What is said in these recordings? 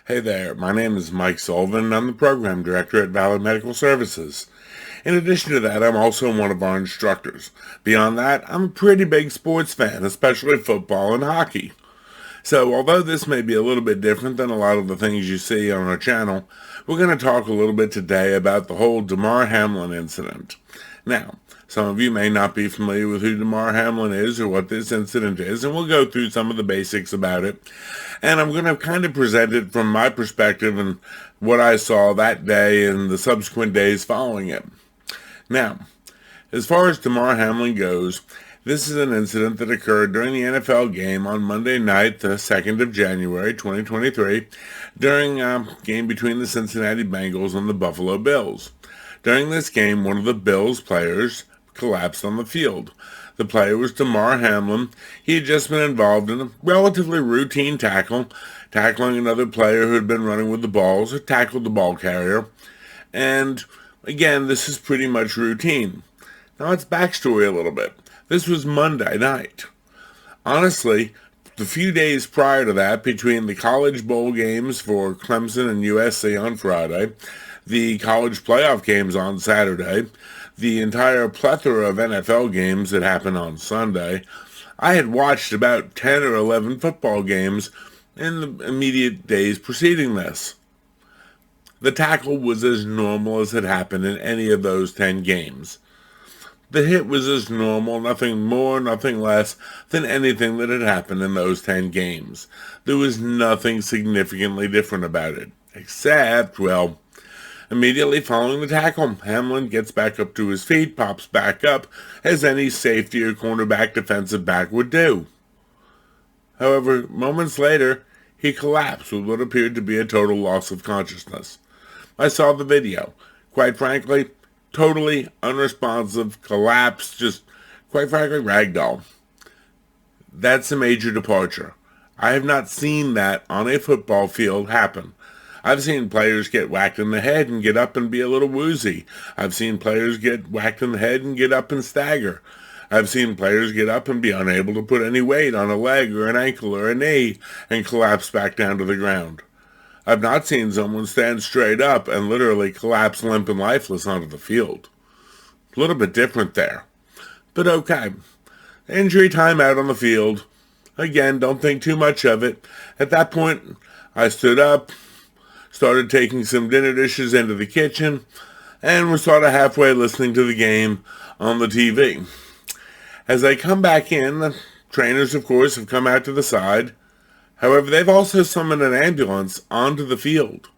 Hey there, my name is Mike Sullivan and I'm the Program Director at Valley Medical Services. In addition to that, I'm also one of our instructors. Beyond that, I'm a pretty big sports fan, especially football and hockey. So although this may be a little bit different than a lot of the things you see on our channel, we're going to talk a little bit today about the whole Damar Hamlin incident. Now, some of you may not be familiar with who Damar Hamlin is or what this incident is, and we'll go through some of the basics about it. And I'm going to kind of present it from my perspective and what I saw that day and the subsequent days following it. Now, as far as Damar Hamlin goes, this is an incident that occurred during the NFL game on Monday night, the 2nd of January, 2023, during a game between the Cincinnati Bengals and the Buffalo Bills. During this game, one of the Bills players collapsed on the field. The player was Damar Hamlin. He had just been involved in a relatively routine tackling another player who had been running with the balls, or tackled the ball carrier. And again, this is pretty much routine. Now let's backstory a little bit. This was Monday night. Honestly, the few days prior to that, between the college bowl games for Clemson and USC on Friday, the college playoff games on Saturday, the entire plethora of NFL games that happened on Sunday, I had watched about 10 or 11 football games in the immediate days preceding this. The tackle was as normal as had happened in any of those 10 games. The hit was as normal, nothing more, nothing less than anything that had happened in those 10 games. There was nothing significantly different about it, except, well, immediately following the tackle, Hamlin gets back up to his feet, pops back up, as any safety or cornerback defensive back would do. However, moments later, he collapsed with what appeared to be a total loss of consciousness. I saw the video. Quite frankly, totally unresponsive, collapsed, just, quite frankly, ragdoll. That's a major departure. I have not seen that on a football field happen. I've seen players get whacked in the head and get up and be a little woozy. I've seen players get whacked in the head and get up and stagger. I've seen players get up and be unable to put any weight on a leg or an ankle or a knee and collapse back down to the ground. I've not seen someone stand straight up and literally collapse limp and lifeless onto the field. A little bit different there. But okay. Injury time out on the field. Again, don't think too much of it. At that point, I stood up, started taking some dinner dishes into the kitchen, and was sort of halfway listening to the game on the TV. As I come back in, the trainers, of course, have come out to the side. However, they've also summoned an ambulance onto the field.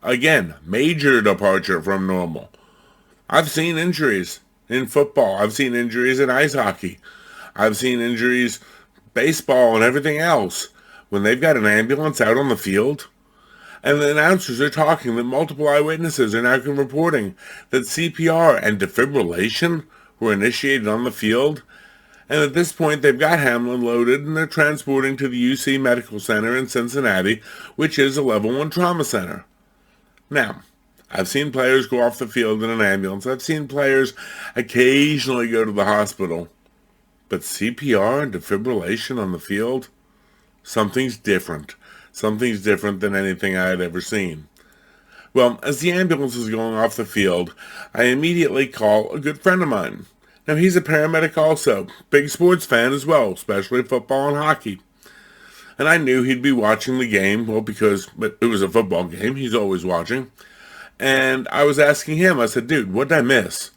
Again, major departure from normal. I've seen injuries in football. I've seen injuries in ice hockey. I've seen injuries, baseball, and everything else. When they've got an ambulance out on the field, and the announcers are talking that multiple eyewitnesses are now reporting that CPR and defibrillation were initiated on the field, and at this point they've got Hamlin loaded and they're transporting to the UC Medical Center in Cincinnati, which is a level 1 trauma center. Now, I've seen players go off the field in an ambulance. I've seen players occasionally go to the hospital. But CPR and defibrillation on the field? Something's different. Something's different than anything I had ever seen. Well, as the ambulance was going off the field, I immediately call a good friend of mine. Now, he's a paramedic also, big sports fan as well, especially football and hockey. And I knew he'd be watching the game, well, because it was a football game, he's always watching. And I was asking him, I said, dude, what did I miss?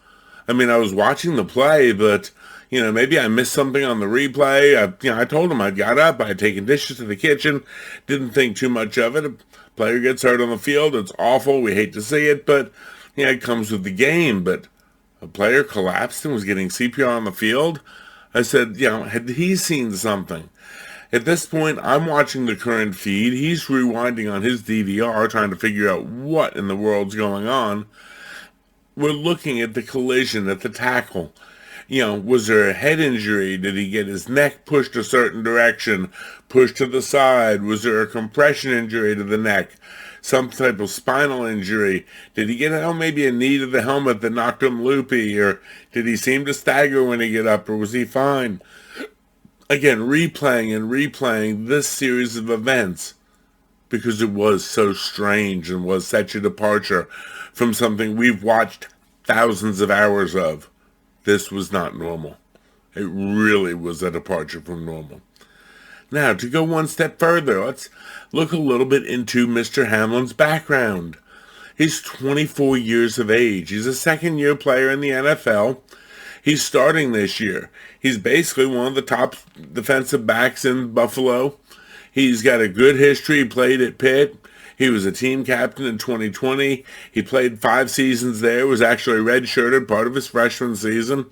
I mean, I was watching the play, but maybe I missed something on the replay. I told him I got up, I had taken dishes to the kitchen, didn't think too much of it. A player gets hurt on the field, it's awful, we hate to see it, but it comes with the game. But a player collapsed and was getting CPR on the field. I said, had he seen something? At this point, I'm watching the current feed. He's rewinding on his DVR, trying to figure out what in the world's going on. We're looking at the collision, at the tackle. Was there a head injury? Did he get his neck pushed a certain direction, pushed to the side? Was there a compression injury to the neck? Some type of spinal injury? Did he get maybe a knee to the helmet that knocked him loopy? Or did he seem to stagger when he got up? Or was he fine? Again, replaying and replaying this series of events because it was so strange and was such a departure from something we've watched thousands of hours of. This was not normal. It really was a departure from normal. Now, to go one step further, let's look a little bit into Mr. Hamlin's background. He's 24 years of age. He's a second-year player in the NFL. He's starting this year. He's basically one of the top defensive backs in Buffalo. He's got a good history. He played at Pitt. He was a team captain in 2020. He played 5 seasons there, was actually redshirted part of his freshman season.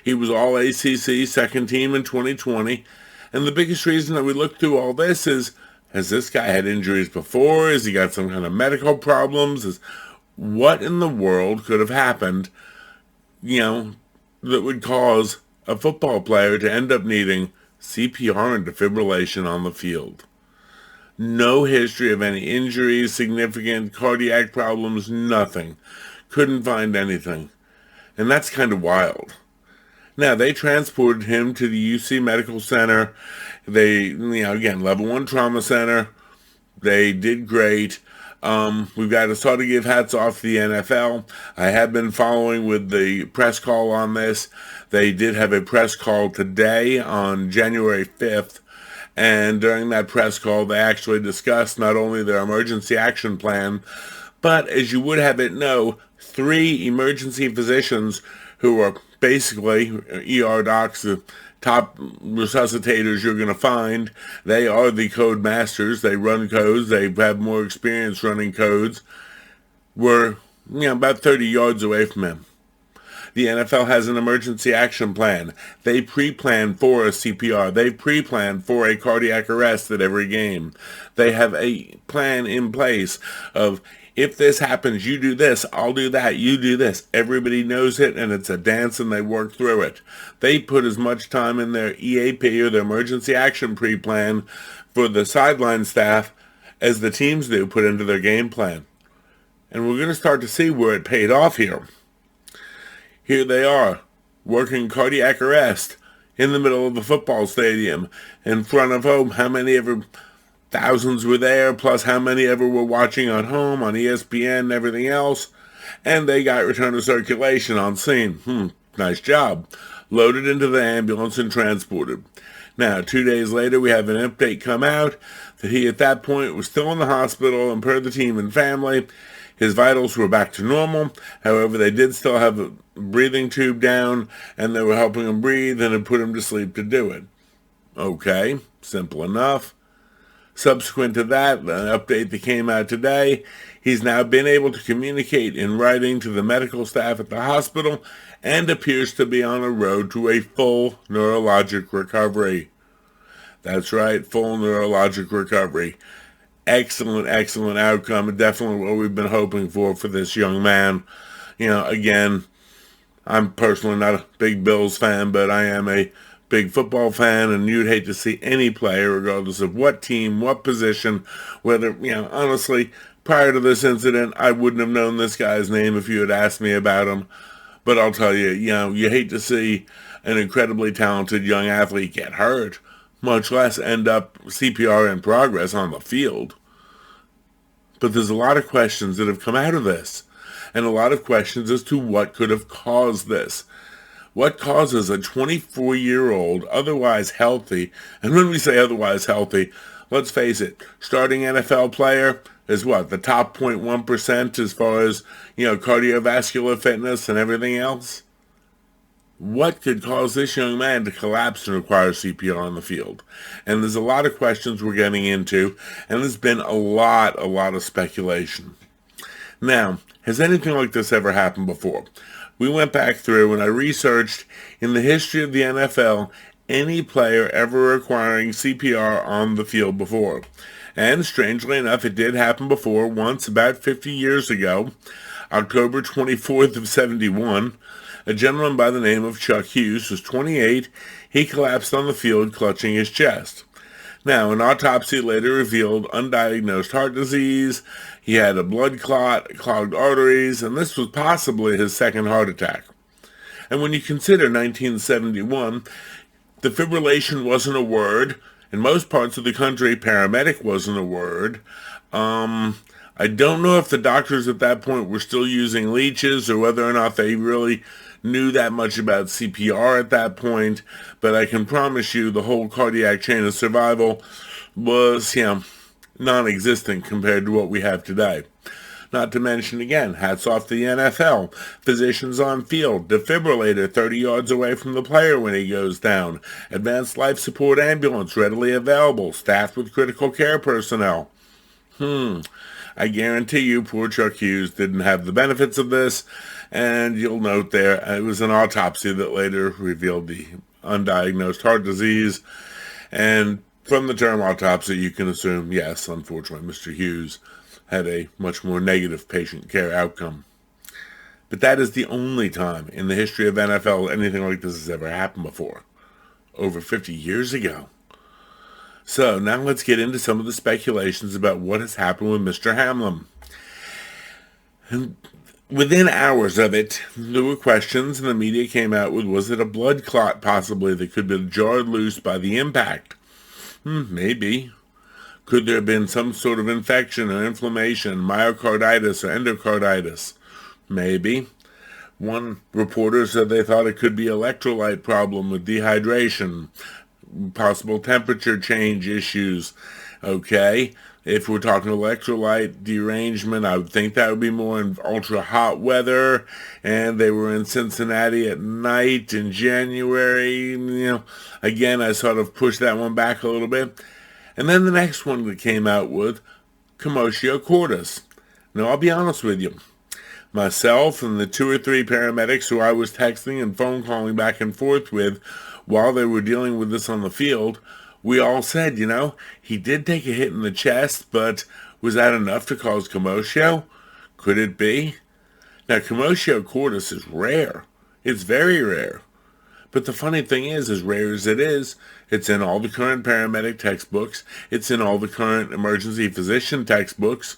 He was all ACC, second team in 2020. And the biggest reason that we look through all this is, has this guy had injuries before? Has he got some kind of medical problems? What in the world could have happened, that would cause a football player to end up needing CPR and defibrillation on the field? No history of any injuries, significant cardiac problems, nothing. Couldn't find anything. And that's kind of wild. Now, they transported him to the UC Medical Center. They, again, level 1 trauma center. They did great. We've got to sort of give hats off to the NFL. I have been following with the press call on this. They did have a press call today on January 5th. And during that press call, they actually discussed not only their emergency action plan, but as you would have it know, 3 emergency physicians who are basically ER docs, the top resuscitators you're going to find. They are the code masters. They run codes. They have more experience running codes. Were about 30 yards away from him. The NFL has an emergency action plan. They pre-plan for a CPR. They pre-plan for a cardiac arrest at every game. They have a plan in place of, if this happens, you do this, I'll do that, you do this. Everybody knows it, and it's a dance, and they work through it. They put as much time in their EAP, or their emergency action pre-plan, for the sideline staff as the teams do put into their game plan. And we're going to start to see where it paid off here. Here they are, working cardiac arrest in the middle of the football stadium, in front of how many ever thousands were there, plus how many ever were watching at home on ESPN and everything else, and they got return to circulation on scene. Nice job. Loaded into the ambulance and transported. Now, 2 days later, we have an update come out that he, at that point, was still in the hospital, and per the team and family, his vitals were back to normal. However, they did still have a breathing tube down, and they were helping him breathe and had put him to sleep to do it. Okay, simple enough. Subsequent to that, an update that came out today, he's now been able to communicate in writing to the medical staff at the hospital and appears to be on a road to a full neurologic recovery. That's right, full neurologic recovery. Excellent, excellent outcome. Definitely what we've been hoping for this young man. Again, I'm personally not a big Bills fan, but I am a big football fan, and you'd hate to see any player, regardless of what team, what position, whether, honestly, prior to this incident, I wouldn't have known this guy's name if you had asked me about him. But I'll tell you, you hate to see an incredibly talented young athlete get hurt, much less end up CPR in progress on the field. But there's a lot of questions that have come out of this, and a lot of questions as to what could have caused this. What causes a 24-year-old, otherwise healthy, and when we say otherwise healthy, let's face it, starting NFL player is what, the top 0.1% as far as, cardiovascular fitness and everything else? What could cause this young man to collapse and require CPR on the field? And there's a lot of questions we're getting into, and there's been a lot of speculation. Now, has anything like this ever happened before? We went back through and I researched in the history of the NFL any player ever requiring CPR on the field before. And strangely enough, it did happen before, once about 50 years ago, October 24th of 71. A gentleman by the name of Chuck Hughes was 28. He collapsed on the field clutching his chest. Now, an autopsy later revealed undiagnosed heart disease. He had a blood clot, clogged arteries, and this was possibly his second heart attack. And when you consider 1971, defibrillation wasn't a word. In most parts of the country, paramedic wasn't a word. I don't know if the doctors at that point were still using leeches or whether or not they really knew that much about CPR at that point, but I can promise you the whole cardiac chain of survival was, non-existent compared to what we have today. Not to mention, again, hats off to the NFL. Physicians on field, defibrillator 30 yards away from the player when he goes down, advanced life support ambulance readily available, staffed with critical care personnel. I guarantee you poor Chuck Hughes didn't have the benefits of this, and you'll note there it was an autopsy that later revealed the undiagnosed heart disease, and from the term autopsy you can assume, yes, unfortunately, Mr. Hughes had a much more negative patient care outcome. But that is the only time in the history of NFL anything like this has ever happened before. Over 50 years ago. So now let's get into some of the speculations about what has happened with Mr. Hamlin. And within hours of it, there were questions and the media came out with, was it a blood clot possibly that could have been jarred loose by the impact? Maybe. Could there have been some sort of infection or inflammation, myocarditis or endocarditis? Maybe. One reporter said they thought it could be electrolyte problem with dehydration, possible temperature change issues. Okay, if we're talking electrolyte derangement, I would think that would be more in ultra hot weather, and they were in Cincinnati at night in January. Again, I sort of pushed that one back a little bit. And then the next one that came out with Commotio Cordis. Now, I'll be honest with you. Myself and the 2 or 3 paramedics who I was texting and phone calling back and forth with while they were dealing with this on the field, we all said, he did take a hit in the chest, but was that enough to cause commotio? Could it be? Now, Commotio Cordis is rare. It's very rare. But the funny thing is, as rare as it is, it's in all the current paramedic textbooks. It's in all the current emergency physician textbooks.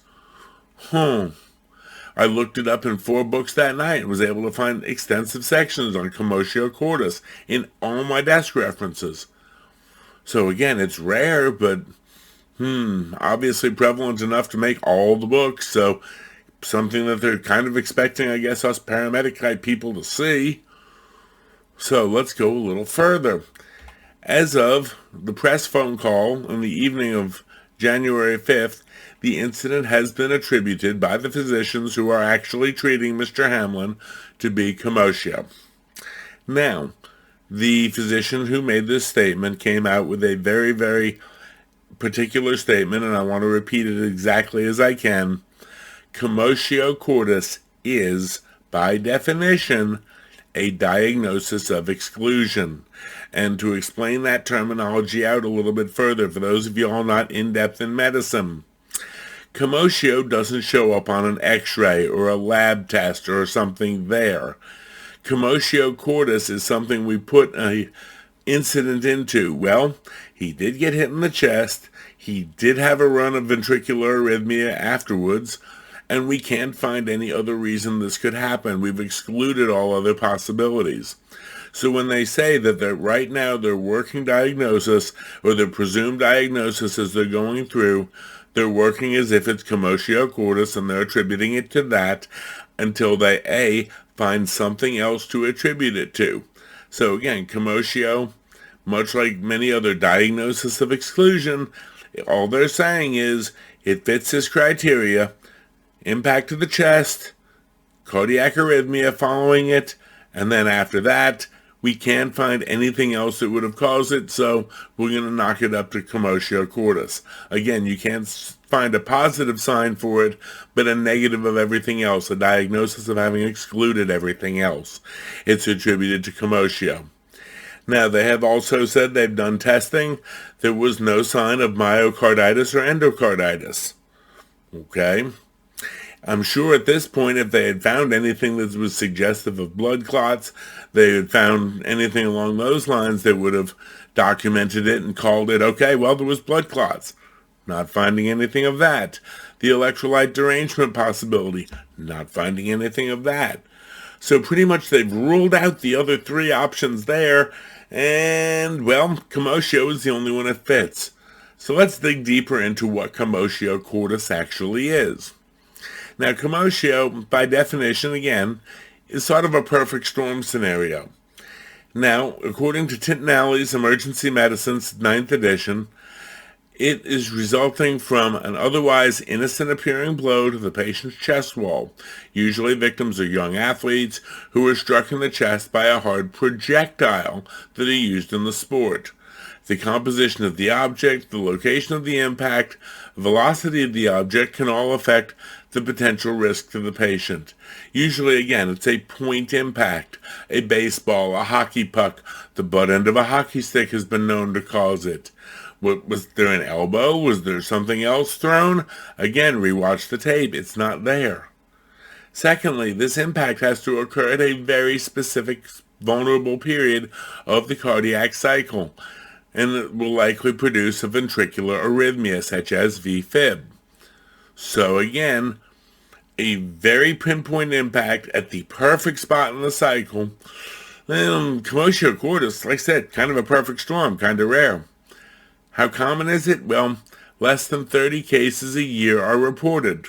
I looked it up in 4 books that night and was able to find extensive sections on Commotio Cordis in all my desk references. So again, it's rare, but obviously prevalent enough to make all the books. So something that they're kind of expecting, I guess, us paramedic type people to see. So let's go a little further. As of the press phone call on the evening of January 5th, the incident has been attributed by the physicians who are actually treating Mr. Hamlin to be commotio. Now, the physician who made this statement came out with a very, very particular statement, and I want to repeat it exactly as I can. Commotio Cordis is, by definition, a diagnosis of exclusion. And to explain that terminology out a little bit further, for those of you all not in-depth in medicine, commotio doesn't show up on an x-ray or a lab test or something there. Commotio Cordis is something we put an incident into. Well, he did get hit in the chest. He did have a run of ventricular arrhythmia afterwards, and we can't find any other reason this could happen. We've excluded all other possibilities. So when they say that right now their working diagnosis or their presumed diagnosis as they're going through, they're working as if it's Commotio Cordis and they're attributing it to that until they, find something else to attribute it to. So again, commotio, much like many other diagnoses of exclusion, all they're saying is it fits this criteria. Impact to the chest, cardiac arrhythmia following it, and then after that, we can't find anything else that would have caused it, so we're going to knock it up to Commotio Cordis. Again, you can't find a positive sign for it, but a negative of everything else, a diagnosis of having excluded everything else. It's attributed to commotio. Now, they have also said they've done testing. There was no sign of myocarditis or endocarditis. Okay? I'm sure at this point, if they had found anything that was suggestive of blood clots, they had found anything along those lines, they would have documented it and called it, okay, well, there was blood clots. Not finding anything of that. The electrolyte derangement possibility. Not finding anything of that. So pretty much they've ruled out the other 3 options there, and, well, commotio is the only one that fits. So let's dig deeper into what Commotio Cordis actually is. Now, commotio, by definition, again, is sort of a perfect storm scenario. Now, according to Tintinelli's Emergency Medicine's 9th edition, it is resulting from an otherwise innocent-appearing blow to the patient's chest wall. Usually victims are young athletes who are struck in the chest by a hard projectile that are used in the sport. The composition of the object, the location of the impact, velocity of the object can all affect the potential risk to the patient. Usually, again, it's a point impact. A baseball, a hockey puck, the butt end of a hockey stick has been known to cause it. Was there an elbow? Was there something else thrown? Again, rewatch the tape. It's not there. Secondly, this impact has to occur at a very specific, vulnerable period of the cardiac cycle, and it will likely produce a ventricular arrhythmia, such as VFib. So again, a very pinpoint impact at the perfect spot in the cycle. Commotio Cordis, like I said, kind of a perfect storm, kind of rare. How common is it? Well, less than 30 cases a year are reported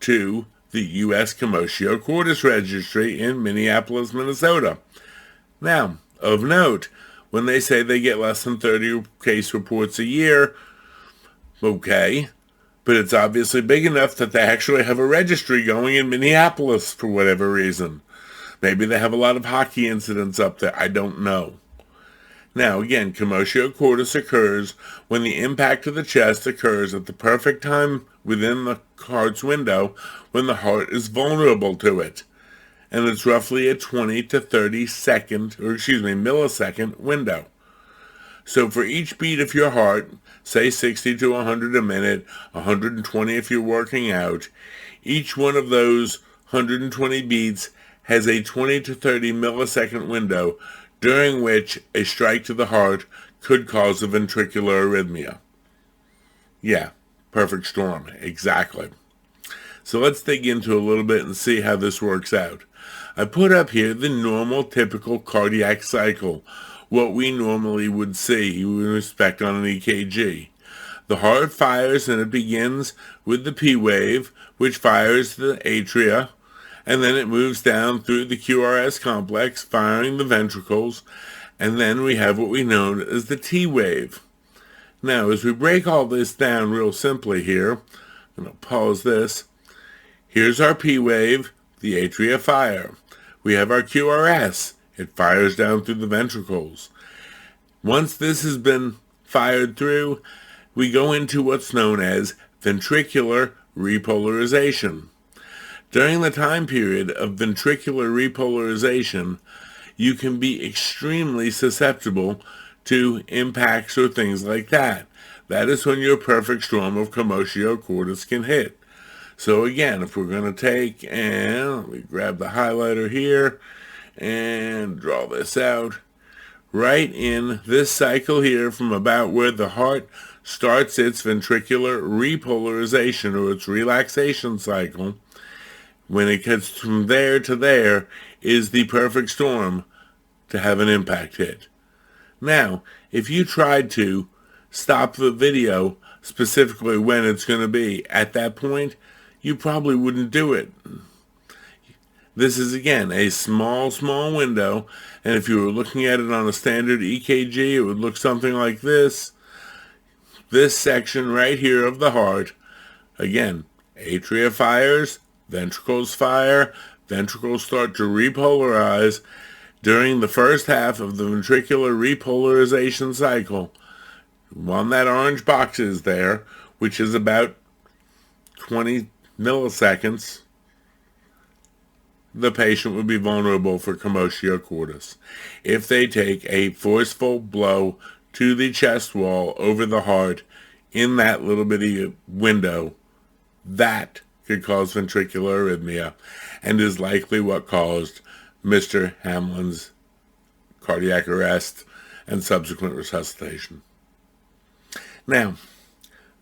to the U.S. Commotio Cordis Registry in Minneapolis, Minnesota. Now, of note, when they say they get less than 30 case reports a year, okay, but it's obviously big enough that they actually have a registry going in Minneapolis for whatever reason. Maybe they have a lot of hockey incidents up there. I don't know. Now, again, Commotio Cordis occurs when the impact of the chest occurs at the perfect time within the heart's window when the heart is vulnerable to it. And it's roughly a 20 to 30 millisecond window. So for each beat of your heart, say 60 to 100 a minute, 120 if you're working out, each one of those 120 beats has a 20 to 30 millisecond window during which a strike to the heart could cause a ventricular arrhythmia. Yeah, perfect storm, exactly. So let's dig into a little bit and see how this works out. I put up here the normal, typical cardiac cycle, what we normally would see, you would expect on an EKG. The heart fires and it begins with the P wave, which fires the atria, and then it moves down through the QRS complex, firing the ventricles, and then we have what we know as the T wave. Now, as we break all this down real simply here, I'm going to pause this. Here's our P wave, the atria fire. We have our QRS. It fires down through the ventricles. Once this has been fired through, we go into what's known as ventricular repolarization. During the time period of ventricular repolarization, you can be extremely susceptible to impacts or things like that. That is when your perfect storm of Commotio Cordis can hit. So again, if we're going to take, and let me grab the highlighter here and draw this out, right in this cycle here from about where the heart starts its ventricular repolarization or its relaxation cycle, when it gets from there to there is the perfect storm to have an impact hit. Now, if you tried to stop the video specifically when it's going to be at that point, you probably wouldn't do it. This is, again, a small window, and if you were looking at it on a standard EKG, it would look something like this. This section right here of the heart, again, atria fires, ventricles fire, ventricles start to repolarize. During the first half of the ventricular repolarization cycle, on that orange box is there, which is about 20 milliseconds, the patient would be vulnerable for Commotio Cordis. If they take a forceful blow to the chest wall over the heart in that little bitty window, that could cause ventricular arrhythmia and is likely what caused Mr. Hamlin's cardiac arrest and subsequent resuscitation. Now,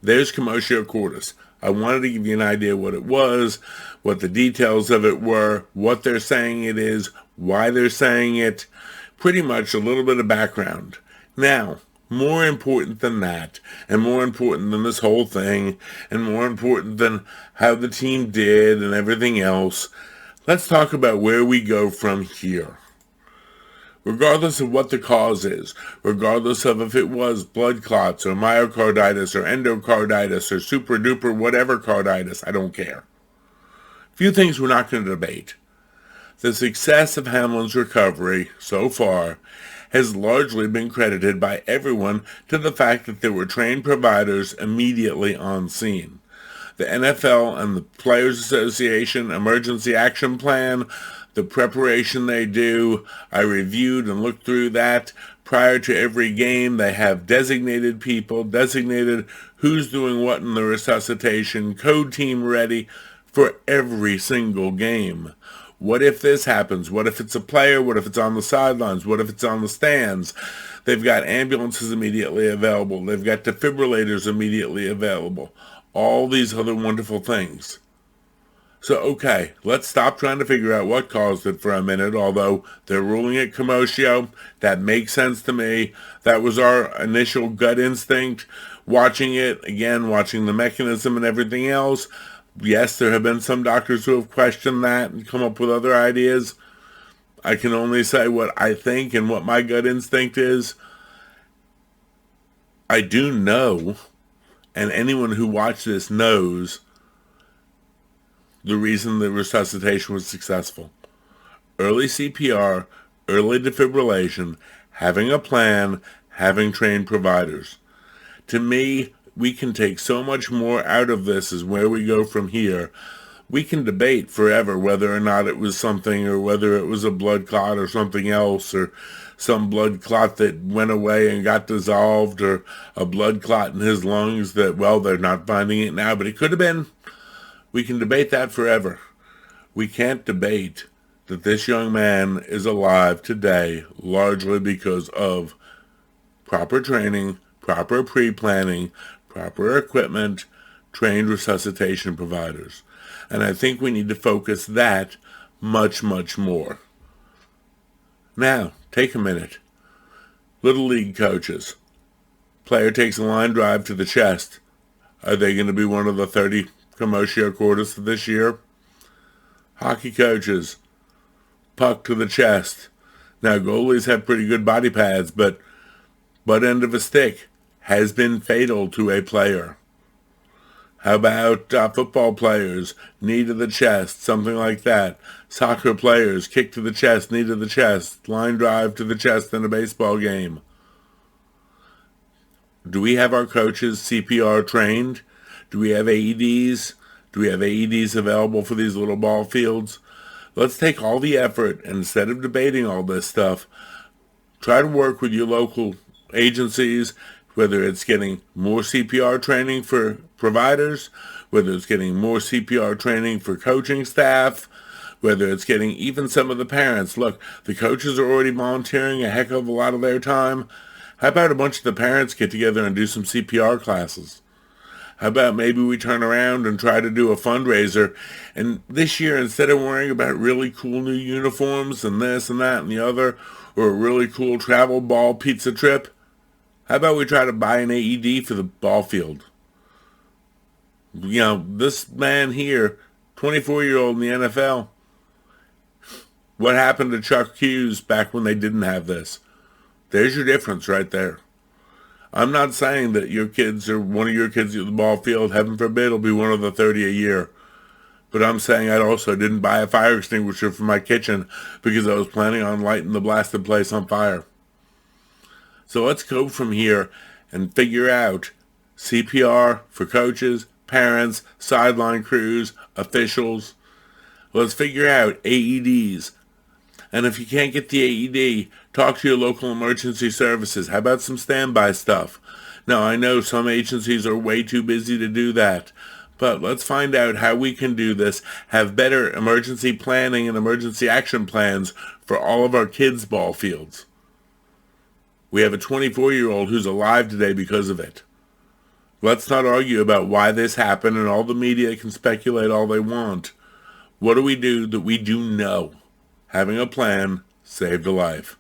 there's Commotio Cordis. I wanted to give you an idea what it was, what the details of it were, what they're saying it is, why they're saying it, pretty much a little bit of background. Now, more important than that, and more important than this whole thing, and more important than how the team did and everything else, let's talk about where we go from here. Regardless of what the cause is, regardless of if it was blood clots or myocarditis or endocarditis or super duper whatever carditis, I don't care. Few things we're not going to debate. The success of Hamlin's recovery so far has largely been credited by everyone to the fact that there were trained providers immediately on scene. The NFL and the Players Association Emergency Action Plan, the preparation they do, I reviewed and looked through that. Prior to every game, they have designated people, designated who's doing what in the resuscitation, code team ready for every single game. What if this happens? What if it's a player? What if it's on the sidelines? What if it's on the stands? They've got ambulances immediately available. They've got defibrillators immediately available. All these other wonderful things. So, okay, let's stop trying to figure out what caused it for a minute, although they're ruling it commotio. That makes sense to me. That was our initial gut instinct. Watching it, again, watching the mechanism and everything else. Yes, there have been some doctors who have questioned that and come up with other ideas. I can only say what I think and what my gut instinct is. I do know, and anyone who watched this knows, the reason the resuscitation was successful. Early CPR, early defibrillation, having a plan, having trained providers. To me, we can take so much more out of this as where we go from here. We can debate forever whether or not it was something, or whether it was a blood clot or something else, or some blood clot that went away and got dissolved, or a blood clot in his lungs that, well, they're not finding it now, but it could have been. We can debate that forever. We can't debate that this young man is alive today largely because of proper training, proper pre-planning, proper equipment, trained resuscitation providers. And I think we need to focus that much, much more. Now, take a minute. Little league coaches. Player takes a line drive to the chest. Are they going to be one of the 30 Commotio Cordis this year? Hockey coaches. Puck to the chest. Now, goalies have pretty good body pads, but butt end of a stick has been fatal to a player. How about football players? Knee to the chest, something like that. Soccer players, kick to the chest, knee to the chest, line drive to the chest in a baseball game. Do we have our coaches CPR trained? Do we have AEDs? Do we have AEDs available for these little ball fields? Let's take all the effort, and instead of debating all this stuff, try to work with your local agencies, whether it's getting more CPR training for providers, whether it's getting more CPR training for coaching staff, whether it's getting even some of the parents. Look, the coaches are already volunteering a heck of a lot of their time. How about a bunch of the parents get together and do some CPR classes? How about maybe we turn around and try to do a fundraiser, and this year, instead of worrying about really cool new uniforms and this and that and the other, or a really cool travel ball pizza trip, how about we try to buy an AED for the ball field? You know, this man here, 24-year-old in the NFL, what happened to Chuck Hughes back when they didn't have this? There's your difference right there. I'm not saying that your kids or one of your kids at the ball field, heaven forbid, will be one of the 30 a year. But I'm saying I also didn't buy a fire extinguisher for my kitchen because I was planning on lighting the blasted place on fire. So let's go from here and figure out CPR for coaches, parents, sideline crews, officials. Let's figure out AEDs. And if you can't get the AED, talk to your local emergency services. How about some standby stuff? Now, I know some agencies are way too busy to do that, but let's find out how we can do this, have better emergency planning and emergency action plans for all of our kids' ball fields. We have a 24-year-old who's alive today because of it. Let's not argue about why this happened, and all the media can speculate all they want. What do we do that we do know? Having a plan saved a life.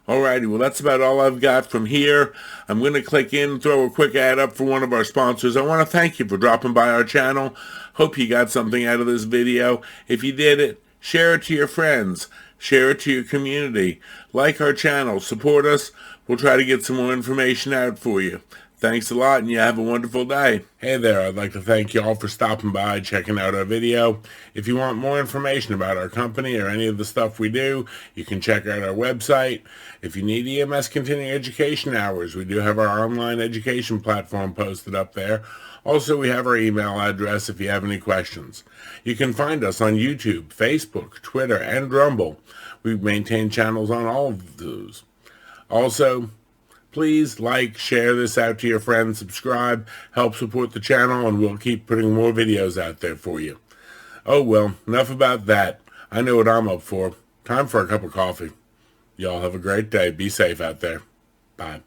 Alrighty, well that's about all I've got from here. I'm going to click in and throw a quick ad up for one of our sponsors. I want to thank you for dropping by our channel. Hope you got something out of this video. If you did it, share it to your friends. Share it to your community. Like our channel. Support us. We'll try to get some more information out for you. Thanks a lot, and you have a wonderful day. Hey there, I'd like to thank you all for stopping by, checking out our video. If you want more information about our company or any of the stuff we do, you can check out our website. If you need EMS continuing education hours, we do have our online education platform posted up there. Also, we have our email address if you have any questions. You can find us on YouTube, Facebook, Twitter, and Rumble. We maintain channels on all of those. Also, please like, share this out to your friends, subscribe, help support the channel, and we'll keep putting more videos out there for you. Oh well, enough about that. I know what I'm up for. Time for a cup of coffee. Y'all have a great day. Be safe out there. Bye.